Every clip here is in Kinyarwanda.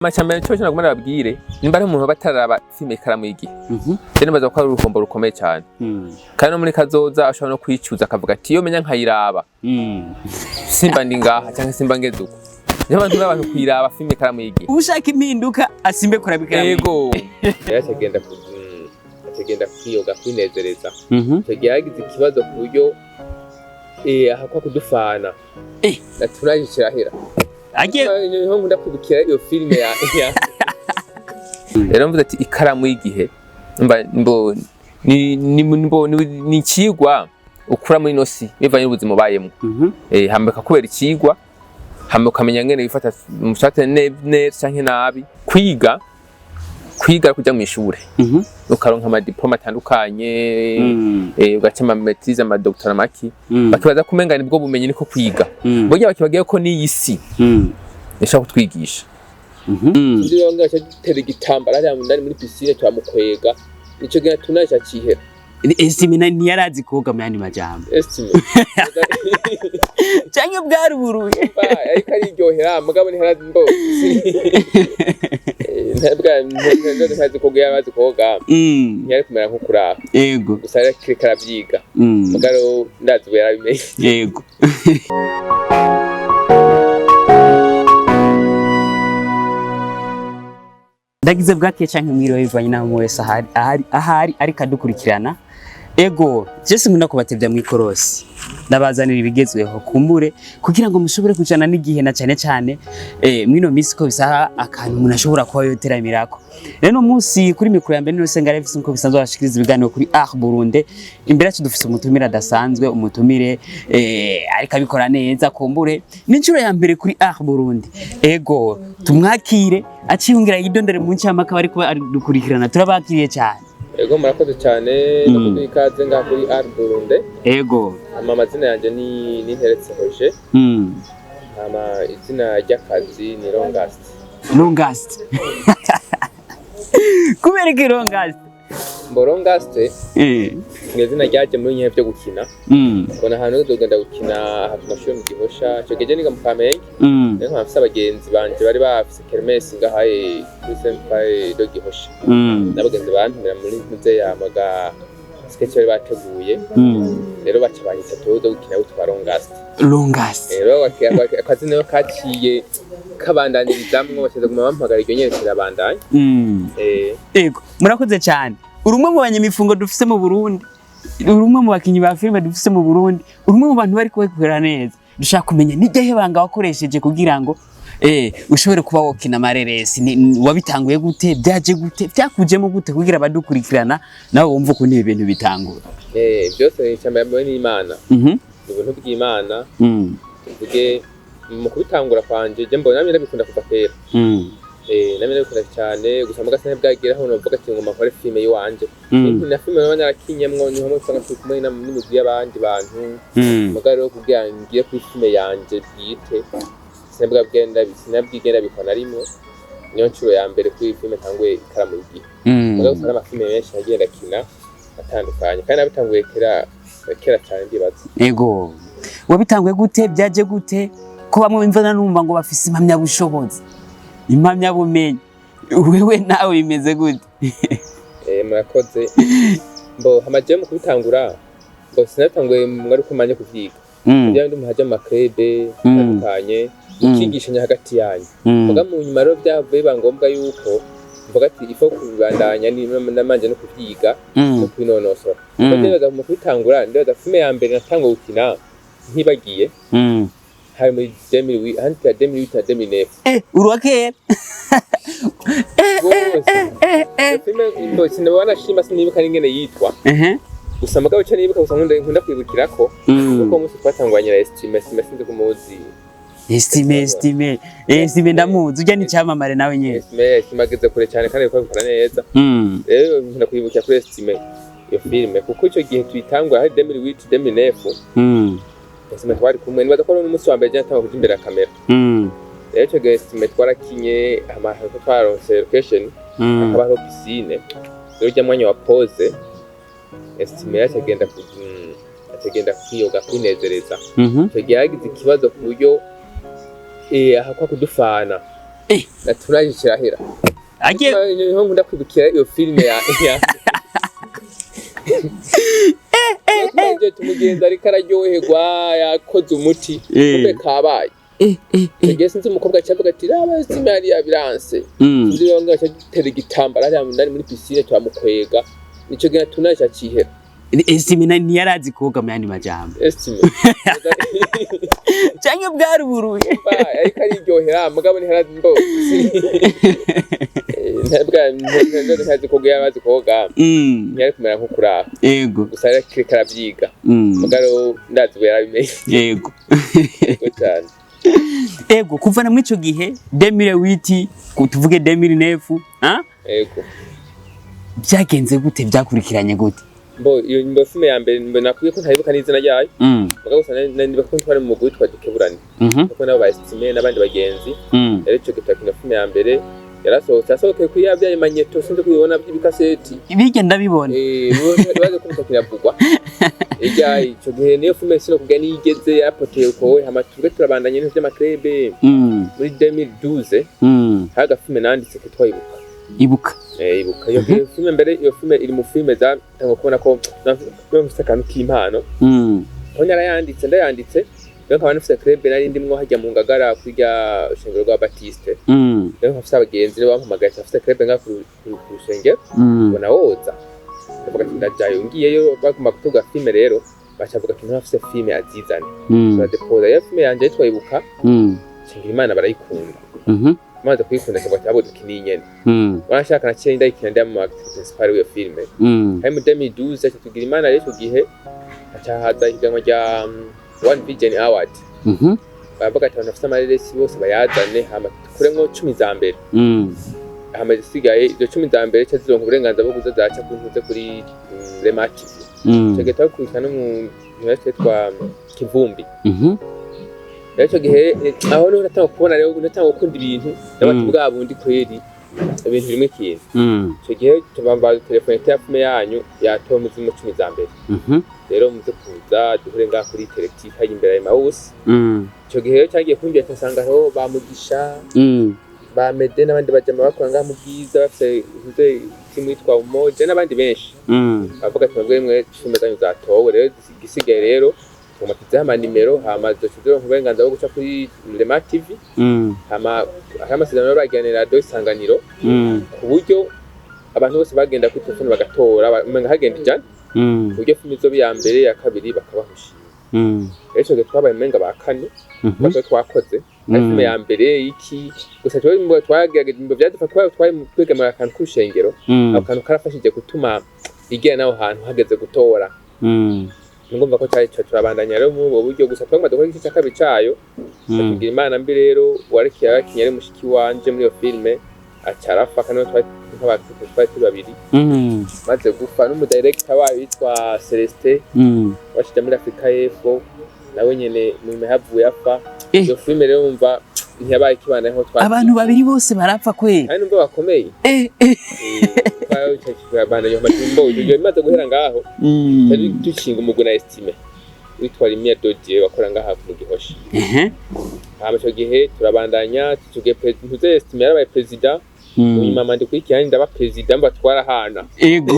Amacambere cyo nagomba nababwire nimba ari umuntu bataraba filme IKARAMU y'IGIHE. Rero baza ko ari urukombo rukomeye cyane. Kandi no muri kazoza ashobora no kwicuza akavuga ati iyo menya nkayiraba. Simba ndi ngaha cyangwa simba ngeze uko. Niyo bantu n'abantu kwiraba filme IKARAMU y'IGIHE. Ushaka impinduka asimbe kurabikira. Yego. Yacagenda kwiyoga kwinezereza. Cyo gihagize ikibazo ku buryo ahakwa kudufana. Naturagishira hera. Niho nkunda kwibukira iyo filime ya rero mvuze ati IKARAMU y'IGIHE ni ikigwa ukura muri nosi bivanye n'ubuzima bayemo hambeka kubera ikigwa hambeka ukamenya ngene bifata mushate neza canke nabi kwiga kujya mu ishure ukaronka amadiploma atandukanye ugaca amametize amadoktora maki bakibaza kumenga nibwo bumenyi niko kwiga burya bakibagiye ko ni isi nishaka kutwigisha ndiyo ngacha gitera igitambara ari amundani muri piscine twamukwega nico gena tunaje cihera ESTIME ntiyarazi koga mu yandi majambo ESTIME canke bwaruburuye ariko ari iryohera mugabo ntiharazi mbo ntazi koga yabazi koga ntiyari kumera nko kuraba yego gusa rero karavyiga mugabo ndazi yarabimenye yego ndagize bwake canke mwiro bivanye naho mwese ahari ariko adukurikirana ego Jesse nkunda kubatevya mwikorosi ndabazanira ibigezweho kumbure kugira ngo mushobore kujana n'igihe na cyane mwino misi ko bisaha akantu umuntu ashobora kuba yoteramirako rero munsi kuri mikro ya mbere no senga revisi nko bisanzwe bashikiriza ibiganiro kuri Burundi imbere yacu dufise umutumire adasanzwe umutumire ariko abikora neza kumbure n'incuro ya mbere kuri Burundi ego tumwakire aciyungira yidondere mu ncamaka bari kuba dukurikirana turabakiriye cyane ego murakoze cyane no ikaze nga kuri Burundi ego amazina yanje ni Nteretse Roger ama izina ry'akazi ni Longast kubera ko Longast Longast izina ryaje muri nyewe byo gukina bona ahantu dogenda gukina hafi mashuri mu Gihosha cyo geje niga mu Kamenge rero nkafise abagenzi banje bari bafise kermesse ngahaye kuri Senpai do Gihosha n'abagenzi bantumira muri muze yamaga sketch bari bateguye rero baca banyita todo gukina utwa Longast rero akazi nayo kaciye kabandanirizamwo bateze guma bampagara iryo nyene kirabandanya ego murakoze cyane urumwe mu banyamifungo dufise mu Burundi urumwe mu bakinyi ba filme dufise mu Burundi urumwe mu bantu bari kubikora neza dushaka kumenya nijye banga wakoresheje kugira ngo ushobore kuba wokina amareresi wabitanguye gute byaje gute byakujemo gute kugira abadukurikirana nawe wumva ko ni ibintu bitangura byose cyambaye n'Imana ubuntu bw'Imana tuvuge mu kubitangura kwanje je mbona namye ndabikunda kuva kera namye ndabikunda cyane gusa mugasane bwagira aho novuga ati ngoma kore filme yiwanje na filme none arakinyemwo ni hamwe usanga kumwe n'imigwi y'abandi bantu mugaro kugira ngiye kuri filme yanje bwite sinabwigenda bikona rimwe niyo ncuro ya mbere kuri filme tangwe IKARAMU y'IGIHE mugabo usanga amafilme menshi agenda kina atandukanye kandi nabitanguye kera cyane ndibaza ego wabitanguye gute byaje gute ko bamwe bimvana numva ngo bafise impamyabushobozi impamyabumenyi wewe nawe bimeze gute murakoze mbo hamaje mu kubitangura ngo sinatanguye mwari kumanye kuvyiga kugira ngo muhaje mu makrebe atandukanye ukigishanya hagati yanyu muga mu nyuma rero byavuye bangombwa yuko mvuga ati ifo kubandanya namanje no kuvyiga no kwinonosora kuko mu kubitangura ndaza filme ya mbere natangwa gukina ntibagiye hari muri 2008 uruwakera filme ito sinabona shima sinibuka n'ingene yitwa gusa mugabo cyo nibuka gusa nkunda kwibukirako kuko umunsi twatangwanye na ESTIME sinzi kumuzi ESTIME ndamuzi ujya n'icyamamare nawe nyene ESTIME ageze kure cyane kandi bikora neza rero nkunda kwibukira kuri ESTIME iyo filme kuko icyo gihe tuyitangwa hari 2008 ESTIME twari kumwe nibaza ko n'umunsi wa mbere cyatanga kuja imbere ya kamera rero icyo gihe ESTIME twarakinye amahantu twaronse location akabaho piscine rero ujya mwanya wa pause ESTIME yacagenda kwiyoga kwinezereza cyo gihe yagize ikibazo ku buryo ahakwa kudufana naturaje kirahera agiye niho nkunda kwibukira iyo filime ya tumugenza ariko araryoherwa yakoze umuti kumbe kabaye Tegese nzi umukobwa cyavuga ati raba estime yari yabiranse nzi yonga cyatera igitambara ari ndani muri piscine twamukwega nico gina tunaje akihera estime ntiyarazi koga mu yandi majambo estime cyangwa bwari buruye ariko ariryohera mugabo ntiharazi mbo ntabwa ntazi koga yabazi koga ntiyari kumera nko kuraho yego gusa ari karavyiga mugabo ndazi yarabimenye yego cyane ego kuva na mwico gihe 2008 tuvuge 2009 ego byagenze gute byakurikiranye gute iyo filme ya mbere nakwiye ko ntayibuka n'izina ryayo mugabo gusa ndiba ko twari mu mugwi twadukeburanye kuko nabo ba estime n'abandi bagenzi rero ico gitakina filme ya mbere yarasohotse kuri yabyaye magneto sinzi kubibona by'ibikaseti ibigenda bibona baze kumtakira bugwa ijya ico gihe niyo filme sino kuga nigeze yapoteye uko hamatuge turabandanye n'ivyo by'amakrebe muri 2012 haga filme nanditse ko twayibuka ibuka iyo filme mbere iyo filme iri mu filme za tango kubona ko mfite akantu k'impano aho narayanditse ndayanditse rero nkaba nafite krebe nari ndimwo harya mu ngagara kurya ushengero rwa Baptiste rero nkafite abagenzi bampamagaye afite krebe nga ku rushengero ubona woza ndavuga ati ndajayo ngiyeyo baguma kutuga filme rero bacavuga ati ntafite filme azizane turadepoza iyo filme yanje twayibuka shingira Imana barayikunda maze kuyikunda cyangwa cyabo dukininyene warashaka na cyenda ikina ndamo principal w'iyo filme hari mu 2012 tugira Imana rero gihe acahaza higanwa rya One Vision Award bavuga ati abantu bafite amareresi bose bayazane hama kuremwo 10 za mbere hama zisigaye izo 10 za mbere cyazironka uburenganzira bwo kuza zaca kuntuze kuri Remati cyageta kwikana mu mwese twa Kivumbi rero gihe aho no natanga kubona rero natanga gukunda ibintu n'abati bwa bundi kweri ibintu bimwe kintu cyo gihe tubamba telefone yafume yanyu yatowe mu 10 za mbere rero muze kuza duhure nga kuri televiziyo hayi imbere ya mouse cyo gihe cyagiye kumbiye tasanga aho bamugisha ba Mede n'abandi bajama bakora nga mu bwiza bafite timu yitwa Umoja n'abandi benshi bavuga ati mwebwe mwe filme zanyu zatowe rero gisigaye rero tumatiza ama nimero hama dosizo nkubenganza bwo guca kuri Rema TV hama amasezerano baganira do isanganiro ku buryo abantu bose bagenda kuri telefone bagatora umenga hagenda ijana buryo filme zo ya mbere ya kabiri bakabahusha rero cyo twabaye menga ba kane bazo twakoze filme ya mbere iki gusa twagerageje imbo byadufata twaye mu kwegama akantu kushengero akantu karafashije gutuma igena naho hantu hageze gutora ngomba ko cyari turabandanya rero mu buryo gusa twagomba dukora iki cyakabi cayo tugira Imana mbi rero warikiye abakinyere mushiki wanje muri iyo filme acarafa kandi twari babiri maze gufa n'umudirector wayo yitwa Celestin washije muri Afrika y'Epfo nawe nyene mu mehavuye afa iyo filme rero umva ntiyabaye kibana nko twari abantu babiri bose barapfa kweli kandi numva bakomeye kwayo cyabana yo matimbo yo imaze guhera ngaho tari dushinga umuguna estime witwa Rimia Dodie wakora ngaha mu Gihosha hama cyo gihe turabandanya tuge president estime yarabaye president uyu mama ndi kwikirani ndaba president mbatwara hana ego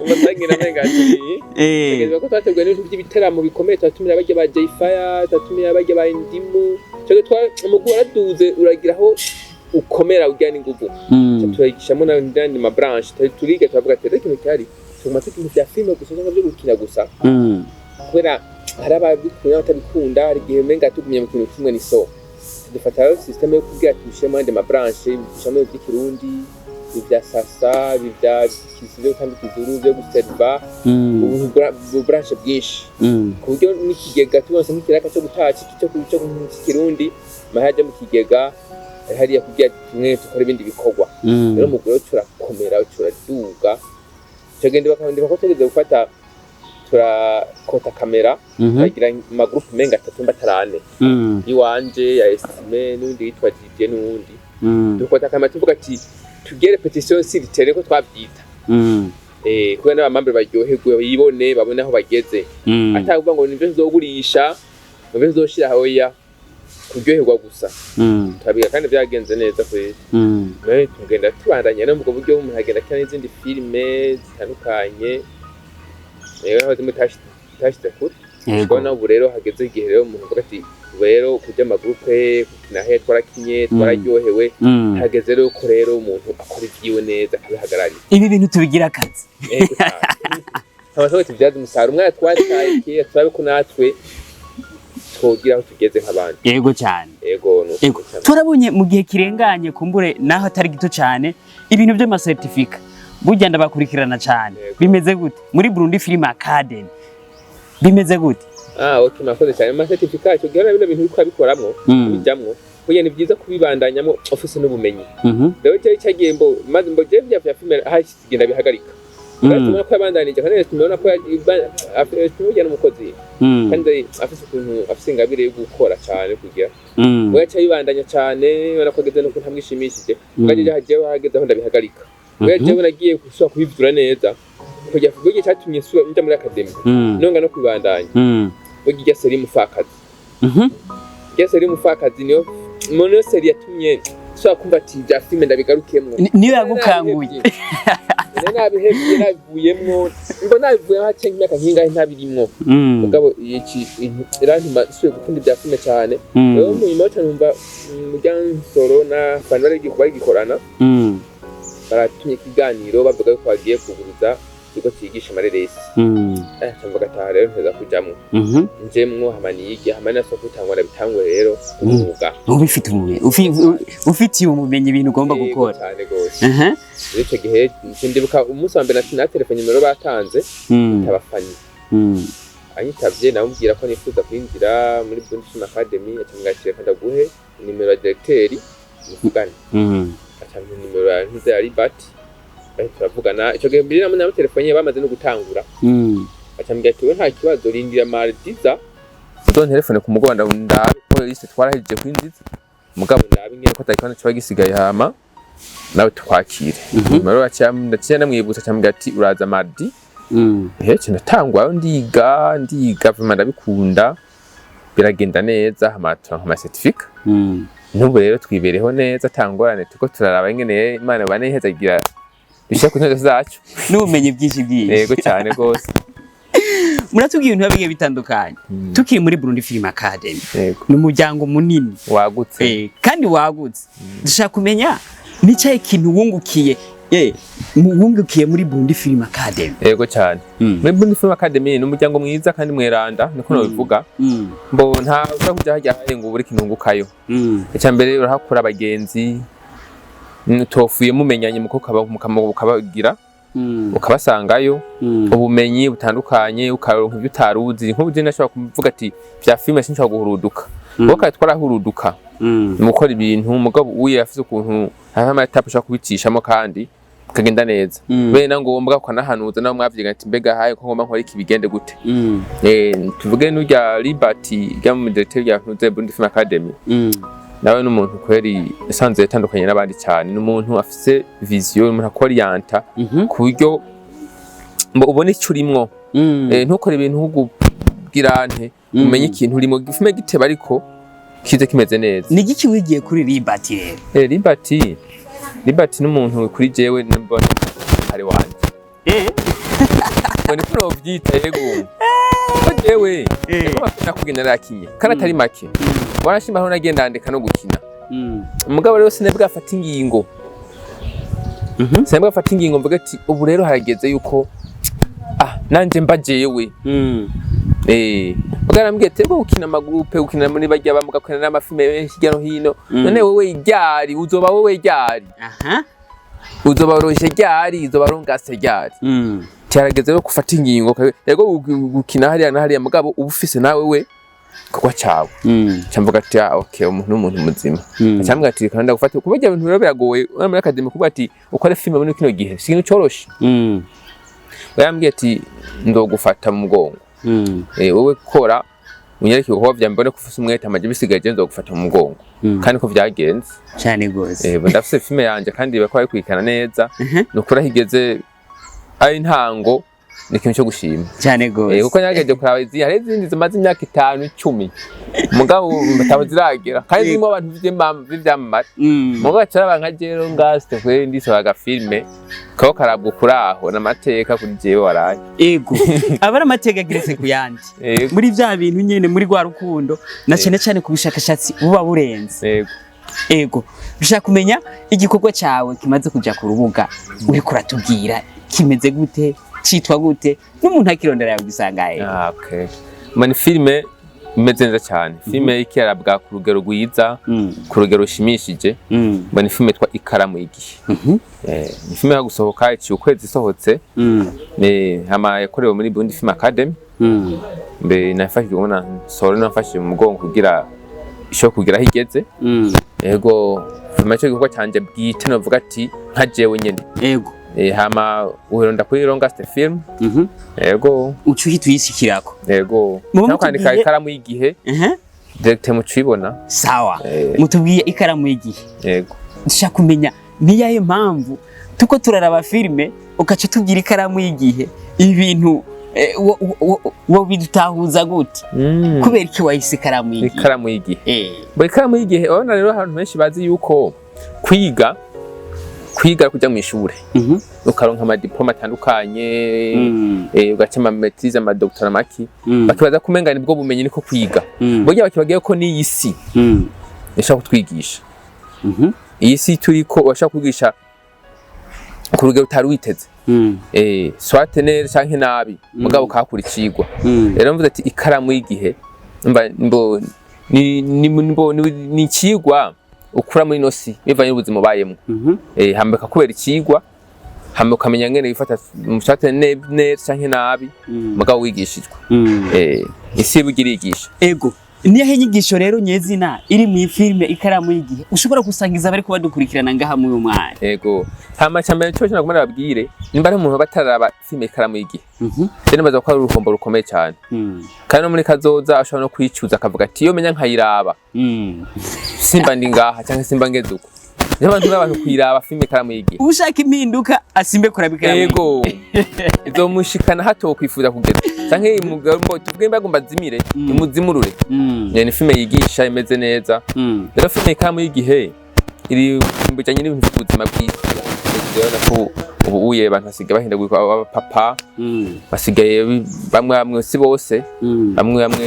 umutangira menga ati tegeza ko twategwe n'ibintu by'ibiteramo bikomeye twatumira abajye ba J-Fire twatumira abajye ba Indimu cyo twa umugura duze uragiraho ukomera ujyana inguvu turayigishamo n'andi ma branch turiga twavuga ati reka cyari tumate ibintu bya filme gusa cyangwa byo gukina gusa kubera harababikunda batabikunda hari gihe menga tugumye mu kintu kimwe ni so dufata system yo kugira tushemo andi ma branch bishamo by'ikirundi ibya sasa ibya kisivyo kandi kizuru byo guserva ubu branch bwinshi ku buryo n'ikigega tubonse nk'ikiraka cyo gutaca cyo kirundi mahaje mu kigega hariya kugira tumwe tukora ibindi bikorwa rero mugoro turakomera turaduga cyo gende bakandi bakotegeze gufata turakota kamera bagira ma group menga 3 mbatarane iwanje ya estime n'undi yitwa DJ n'undi dukota kamera tuvuga ati tugere petition siritere ko twabyita kuko n'abamambe baryoherwe yibone babone aho bageze atavuga ngo nivyo nzogurisha nivyo nzoshira hoya kuryoherwa gusa turabiga kandi byagenze neza kweli tugenda tubandanya no mu buryo umuntu agenda akina n'izindi filime zitandukanye rero aho zimwe tashyize kure ubona ubu rero hageze igihe rero umuntu avuga ati rero kurya amagurupe gukina he twarakinye twararyohewe hageze rero ko rero umuntu akora ibyiwe neza akabihagararira ibi bintu tubigira akazi amasoko tubyaza umusaruro umwana twataye kera turabe ko natwe twogira aho tugeze nk'abandi yego cyane yego turabonye mu gihe kirenganye kumbure naho atari gito cyane ibintu by'amasertifika burya ndabakurikirana cyane bimeze gute muri Burundi Film Academy bimeze gute okay nakoze cyane amasertifika cyo gera bino bintu biko abikoramwo bijamwo kugira ni byiza kubibandanyamo office n'ubumenyi rero cyagiye maze mbo je bya filime hashigenda bihagarika Tumana ko yabandanije kandi tumubona ko tumujya n'umukozi kandi afise ukuntu afise ingabire yo gukora cyane kugira we yaca yibandanya cyane ubona ko ageze no kuntamwishimishije ngaje hagiye hageze aho ndabihagarika we je nagiye gusubira kubivura neza kugira ngo igihe cyatumye sura njya muri academy nonga no kubandanya ugiye seri mufakazi seri mufakazi niyo mono seri yatumye sura kumva ati bya filime ndabigarukiyemo niyo yagukanguye nabihebye nabivuyemwo ngo nabivuye hace imyaka nkingahe ntabirimwo mugabo iki irantima suye gukunda ibya filime cyane rero mu nyuma cyane mujya NSORO na fan bari gikorana baratumye ikiganiro bavuga ko bagiye kuguruza ikigo cyigisha amareresi cyangwa gataha rero nteza kujamwo njemwo hamaniyige hamana so kutangwa nabitangwe rero umwuga ubifite ubumenyi ufite ubumenyi ibintu ugomba gukora cyane gose icyo gihe sindibuka umunsi wa mbere na telefone nimero batanze tabafani anyitavye namubwira ko nifuza kwinjira muri Burundi Film Academy atangakire kandi aguhe nimero ya directeur muvugane atanga nimero ya ntuze ya Libat turavugana icyo gihe mbiri na telefone bamaze no gutangura atambwira ati we nta kibazo rindira mardiza ndo telefone ku muganda ndabe ko liste twarahejeje kwinjiza mugabo ndabe nyene ko takwana cyo gisigaye hama nawe twakire nimero ndaciye namwibutsa cyambwira ati uraza mardi hece natangwa ndiga vuma ndabikunda biragenda neza hamato nkama certificate n'ubu rero twibereho neza tangorane tuko turaraba ingene Imana banehezagira bishaka kunteza zacu n'ubumenyi bwinshi bwinshi yego cyane gose muratubwiye ibintu bigiye bitandukanye tukiri muri Burundi Film Academy ni umuryango munini wagutse kandi wagutse dushaka kumenya nicaye ikintu wungukiye wungukiye muri Burundi Film Academy yego cyane muri Burundi Film Academy ni umuryango mwiza kandi mweranda niko nabivuga mbo nta uza kujya hajya ngo buri kinungukayo icyambere urahakura abagenzi tofuye mumenyanye muko mukabagira ukabasangayo ubumenyi butandukanye ukaronka ibyo utaruzi nko buje nashobora kuvuga ati bya filime sinshobora guhuruduka boka twarahuruduka mukora ibintu mugabo uye afise ukuntu hama etape ushaka kubicishamo kandi kagenda neza bene ngombwa ko nahanuza naho mwavyiga ati mbega haye ko ngomba nkora iki bigende gute tuvuge n'urya Liberty rya mu directeur ya Burundi Film Academy nawe n'umuntu kweri yasanze yatandukanye n'abandi cyane n'umuntu afise vision umuntu akoriyanta ku buryo ubone icyo urimwo ntukore ibintu hugubwirante umenye ikintu urimo gifume giteba ariko kize kimeze neza ni giki wigiye kuri Liberty rero Liberty n'umuntu kuri jewe mbona ari wanje niko novyita yego ko jewe ko bafuna kugendera akinye kana atari make barashima aho nagenda andeka no gukina umugabo rero sinebwa afata ingingo sinebwa afata ingingo mvuga ati ubu rero harageze yuko nanje mbajewe bagarambwiye ati gukina amagroupe gukina muri bajya bamugakwana n'amafilme menshi hirya no hino none wewe iryari uzoba wewe iryari uzoba roje ryari uzoba rongase ryari cyarageze rero gufata ingingo yego gukina hariya na hariya mugabo ubufise nawe we kwa cyawe cyamvuga ati okay umuntu n'umuntu muzima cyambwa ati kandi gufata kubajya ibintu rero biragoye muri academy kuba ati ukora filme muri kino gihe sinzi cyoroshe bayambwiye ati ndogufata mu mugongo wowe kora unyereke ko byambone kufisa umwete amaje bisigaje ndogufata mu mugongo kandi ko byagenze cyane gose ndafise filme yanje kandi bakwaye kwikana neza nukura higeze ari ntango ni ikintu cyo gushima cyane gose kuko nyageje kuraba hari izindi zimaze imyaka 5 10 mugabo batabo ziragera kandi zirimo abantu b'ivyamamare mugabo cyaraba nka jero ngaste kwe ndisobaga filme ko karabwo kuraho n'amateka kuri jewe waraye ego abara amateka giretse kuyandi muri vya bintu nyene muri gwa rukundo na cyane ku bushakashatsi buba burenze ego dushaka kumenya igikorwa cyawe kimaze kuja ku rubuga uri kuratubwira kimeze gute citwa gute n'umuntu akirondera yabisangaye okay mani filme imeze neza cyane filme ikirabwa ku rugero rwiza ku rugero rushimishije mani filme twa IKARAMU Y'IGIHE ni filme yo gusohoka iki ukwezi isohotse hama yakorewe muri Burundi Film Academy mbe nafashije ubona NSORO nafashije mu mugongo kugira isho kugira higeze ego filme cyo gikorwa cyanje bwite novuga ati nka jewe nyene ego hama uronda kuri longest film ego ucuhita uyisikirako ego nakwandika IKARAMU Y'IGIHE direct mucibona sawa mutubwiye IKARAMU Y'IGIHE ego dushaka kumenya ni yayo mpamvu tuko turaraba filme ukaca tubwira IKARAMU Y'IGIHE ibintu wo bidutahuza gute kubera iki wayise IKARAMU Y'IGIHE IKARAMU Y'IGIHE bo IKARAMU Y'IGIHE urabona rero abantu benshi bazi yuko kwiga kujya mu ishure ukaronka ama diploma atandukanye ugacema maîtrise ama doctorat maki bakibaza kumenga nibwo bumenyi niko kwiga burya bakibagiye ko ni isi ishaka kutwigisha iyi si turiko washaka kwigisha ku rugero utari witeze swate neza canke nabi mugabo kakurikirwa rero mvuze ati IKARAMU Y'IGIHE mbo ni cigwa ukura muri nosi bivanye n'ubuzima bayemo hambeka kubera ikigwa hamwe ukamenya ngene bifata mushatse neza canke nabi mugabo wigishijwe isi bugirigisha ego niyahe nyigisho rero nyezina iri mu filme IKARAMU Y'IGIHE ushobora gusangiza bari kuba dukurikirana ngaha mu uyu mwanya ego hama cyambere cyo nagomba nababwire nimba ari umuntu bataraba filme IKARAMU Y'IGIHE rero baza ko ari urukombo rukomeye cyane kandi no muri kazoza ashobora no kwicuza akavuga ati iyo menya nkayiraba simba ndi ngaha cyangwa simba ngeze uko niyo abantu kwiraba filme IKARAMU Y'IGIHE ushaka impinduka asimbe kurabika ego izomushikana hato kwifuza kugeza canke umugabo tuvuge bagomba zimire imuzimurure ni filme yigisha imeze neza rero filme IKARAMU Y'IGIHE iri mbujanye n'ibintu by'ubuzima bw'isi rero nako ubu uye abantu basigaye bahindagurika abapapa basigaye bamwe si bose bamwe abana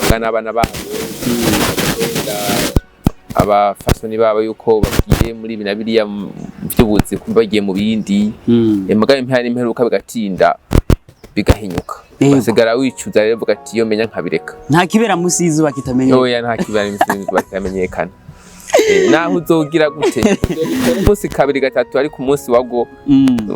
bangana abana babo abafasoni babo yuko bagiye muri binabiriya by'ubuzi kumba bagiye mu bindi mugabe impari imperuka bigatinda bigahinyuka basigara wicuza rero vuga ati yo menya nkabireka nta kibera musi izuba kitamenyekana oya nta kibera musi izuba kitamenyekana naho uzogira gute umunsi kabiri gatatu ari ku munsi wago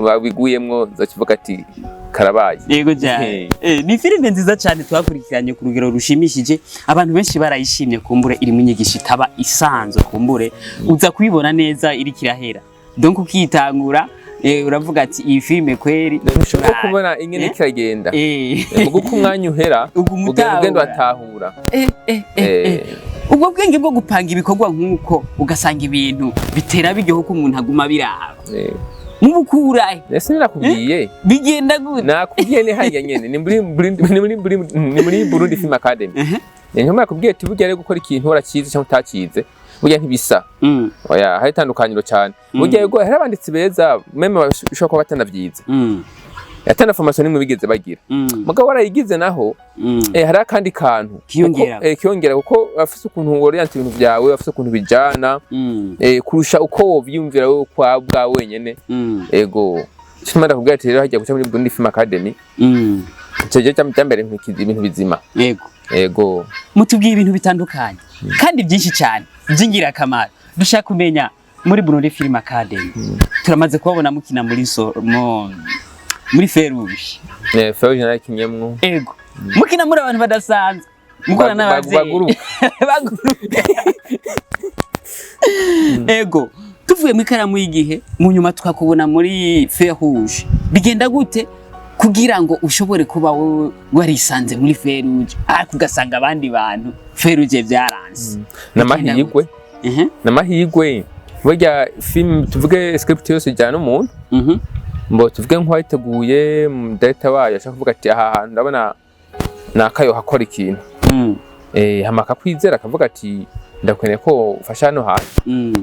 babiguyemwo zakivuga ati karabaye yego cyane ni filime nziza cyane twakurikiranye ku rugero rushimishije abantu benshi barayishimye kumbure iri mu nyigisho itaba isanzwe kumbure uza kuyibona neza iri kirahera donc ukitangura uravuga ati iyi filime kweri ushobora kubona ingene kiragenda uko umwanya uhera ugenda atahura ubwo bwenge bwo gupanga ibikorwa nkuko ugasanga ibintu bitera bijyeho ko umuntu aguma biraba mubukurahe ese nakubwiye bigenda gute nakubwiye ni harya nyene ni muri Burundi Film Academy nyuma nakubwiye ati burya rero gukora ikintu urakize cyangwa utakize burya ntibisa oya hari tandukaniro cyane burya yego hari abanditsi beza meme bashobora kuba batanavyize yatana formation nimwe bigeze bagira mugabo warayigize naho hari akandi kantu kiyongera kuko afise ukuntu oriente ibintu byawe afise ukuntu bijana kurusha uko wovyumvira wewe kwa bwa wenyene ego cyumara kubwira ati rero hajya guca muri Burundi Film Academy cyeje cyambere ibintu bizima ego mutubwiye ibintu bitandukanye kandi byinshi cyane byingira akamaro dushaka kumenya muri Burundi Film Academy turamaze kubabona mukina muri Feruje Feruje narakinyemwo ego mukina muri abantu badasanzwe mukora n'abavyeyi baguruka ego tuvuye mu IKARAMU Y'IGIHE mu nyuma twakubona muri Feruje bigenda gute kugira ngo ushobore kuba wowe warisanze muri Feruje kugasanga abandi bantu Feruje byaranze namahigwe burya film tuvuge script yose ijana n'umuntu mbo tuvuge nk'uwayiteguye data wayo ashaka kuvuga ati aha hantu ndabona nakayo hakora ikintu hama akakwizera akavuga ati ndakwene ko ufasha hano hantu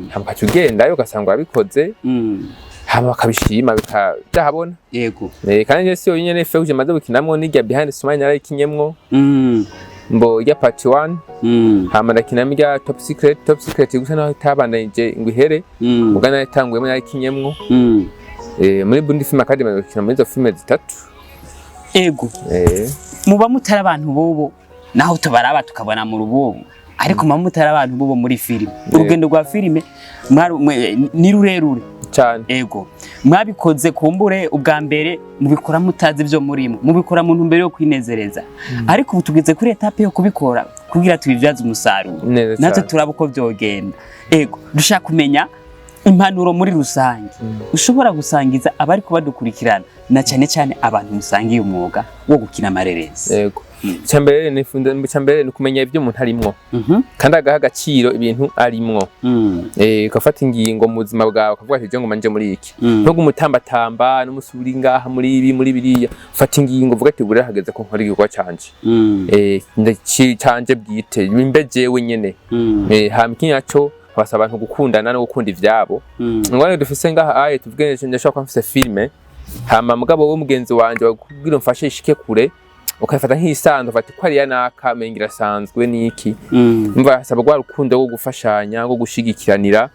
hama ukacugendayo ugasanga urabikoze hama bakabishima bikahabona yego kandi njye si yonyine feuje maze gukinamwo n'irya behind smile narayikinyemwo mbo ya part 1 hama ndakinamwo irya top secret gusa naho itabandanije ngo ihere mugana yatanguyemo narayikinyemwo muri bundi film academy bakina muri izo filme zitatu yego muba mutari abantu bobo naho tubaraba tukabona mu rubobo ariko muba mutari abantu bobo muri filime urugendo rwa filime ni rurerure cyane yego mwabikoze kumbure ubwa mbere mubikora mutazi byo murimo mubikora mu ntumbero yo kwinezereza ariko ubu tugeze kuri etape yo kubikora kugira tubivyaze umusaruro natwe turaba uko byogenda yego dushaka kumenya impanuro muri rusange ushobora gusangiza abari kubadukurikirana na cyane cyane abantu musangiye umwuga wo gukina amareresi yego cyambere ni kumenya ibyo umuntu arimwo kandi agaha agaciro ibintu arimwo ukafata ingingo mu buzima bwawe ukavuga ati je ngo manje muri iki ntugu umutambatamba n'umusubiri ngaha muri ibi muri biriya ufata ingingo uvuga ati bure hageze ko nkora igikorwa canje canje bwite imbe jewe nyene hama ikinyaco basaba abantu gukundana no gukunda ivyabo ngwane dufise ngaha tuvuge ndashaka ko mfise filme hama mugabo wo mugenzi wanje bakubwira mfashe ishike kure ukafata nk'isanzwe ufata ko ari yanaka mengira sanzwe niki mva saba gwa rukundo rwo gufashanya rwo gushigikiranira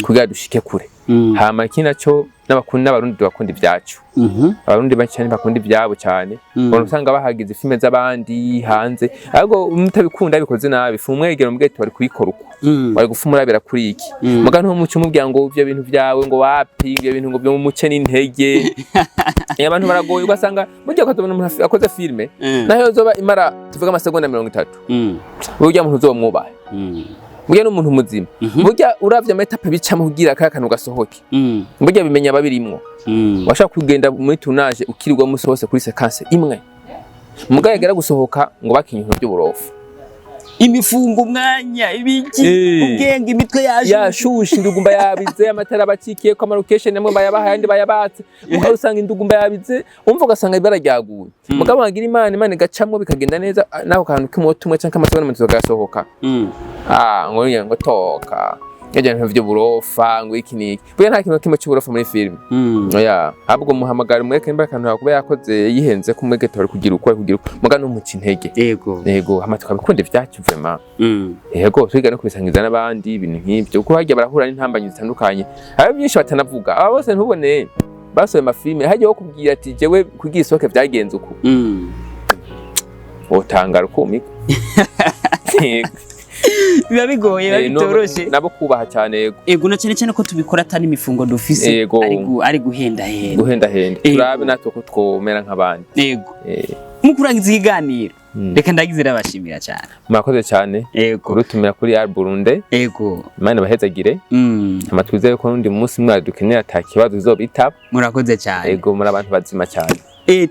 kugira dushike kure hama ikinaco n'abarundi bakunda ibyacu abarundi bacane bakunda ibyabo cyane ubona usanga bahagize filme z'abandi hanze ariko mutabikunda bikoze nabi fumwegero mbwe bari kuyikora uko bari gufumurabira kuri iki muga nto muco mubwira ngo ivyo bintu byawe ngo wapi ivyo bintu ngo byo mu muce n'intege abantu baragoye ugasanga burya ko tubona umuntu akoze filme nayo zoba imara tuvuga amasegonda 30 burya umuntu uzomwubahe burya n'umuntu muzima burya uravye ametape bicamo kugira akakanu gasohoke burya bimenya babirimwo washaka kugenda muri tournage ukirirwa musi hose kuri sequence imwe mugayegera gusohoka ngo bakinye ibintu by'uburofu imifungo umwanya ibiki ubwenge imitwe yashushe indugumba yabize amatara bacikiye ko location namwe bayabaha yandi bayabatse mugabo usanga indugumba yabize umva ugasanga ibara ryaguye mugabo wagira imana gacamwe bikagenda neza naho kantu k'imoto umwe canke amasobanuro mu gasohoka ngo toka yaje ntavyo burofa ngo iki niki buya nta kintu kimwe cy'uburofa muri film oya ahubwo muhamagara mweke mba kantu yakuba yakoze yihenze ku mwege tori kugira uko muga no muci intege yego amatwa bikunda ibyacu vraiment yego twiga no kubisangiza n'abandi ibintu nk'ibyo kuko hajya barahura n'intambanyi zitandukanye aba byinshi batanavuga aba bose ntubone basoye amafilme hajye wo kubwira ati jewe kugira isoke byagenze uko otangara ukumika biba bigoye bitoroshe nabo kubaha cyane yego na cyane ko tubikora atani imifungo dufise ari guhenda turabe natwe ko twomera nk'abandi yego mukurangiza ikiganiro reka ndagizira abashimira cyane mwakoze cyane kurutumira kuri Burundi yego Imana bahezagire amatwizeye ko n'undi munsi mwadukenera atakibazo uzobitaba murakoze cyane yego muri abantu bazima cyane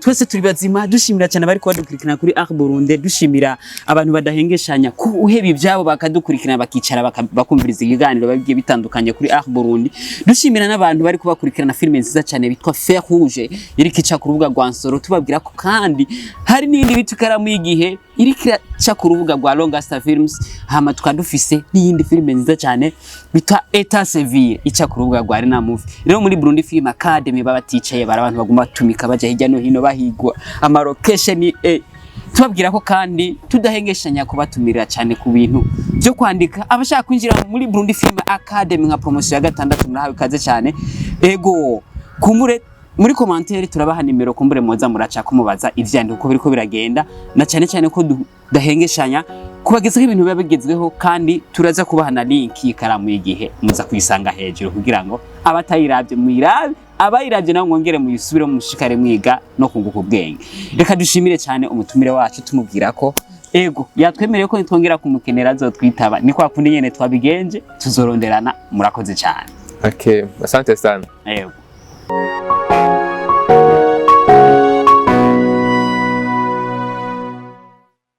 twese turi bazima dushimira cyane bari kubadukurikirana kuri Burundi dushimira abantu badahengeshanya ku uheba ibyabo bakadukurikirana bakicara bakumviriza ikiganiro bagiye bitandukanye kuri Burundi dushimira n'abantu bari kubakurikirana filme nziza cyane bitwa Fer Rouge iri kica ku rubuga rwa NSORO tubabwira ko kandi hari n'indi bita IKARAMU Y'IGIHE iri kica ku rubuga rwa Longasta Films hama tukadufise n'iyindi filme nziza cyane bitwa Etat Civil ica ku rubuga rwa Arena Movie rero muri Burundi Film Academy babaticaye bara abantu baguma batumika baje hirya no hino bahigwa ama location tubabwira ko kandi tudahengeshanya kubatumira cyane ku bintu byo kwandika abashaka kwinjira muri Burundi Film Academy nka promotion ya 6 murahawe kaze cyane ego kumure muri commentaire turabaha nimero kumbure moza muraca kumubaza ivyandiko uko biriko biragenda na cyane ko dahengeshanya kubagezaho ibintu biba bigezweho kandi turaza kubaha na link y'Ikaramu Y'IGIHE muza kuyisanga hejuru kugira ngo abatayirabye mwirabe abayirabye nawo ngongere muyisubire mushikare mwiga no kunguka ubwenge reka dushimire cyane umutumire wacu tumubwira ko ego yatwemereye ko nitwongera kumukenera azotwitaba ni kwa kundi nyene twabigenje tuzoronderana murakoze cyane asante sana ego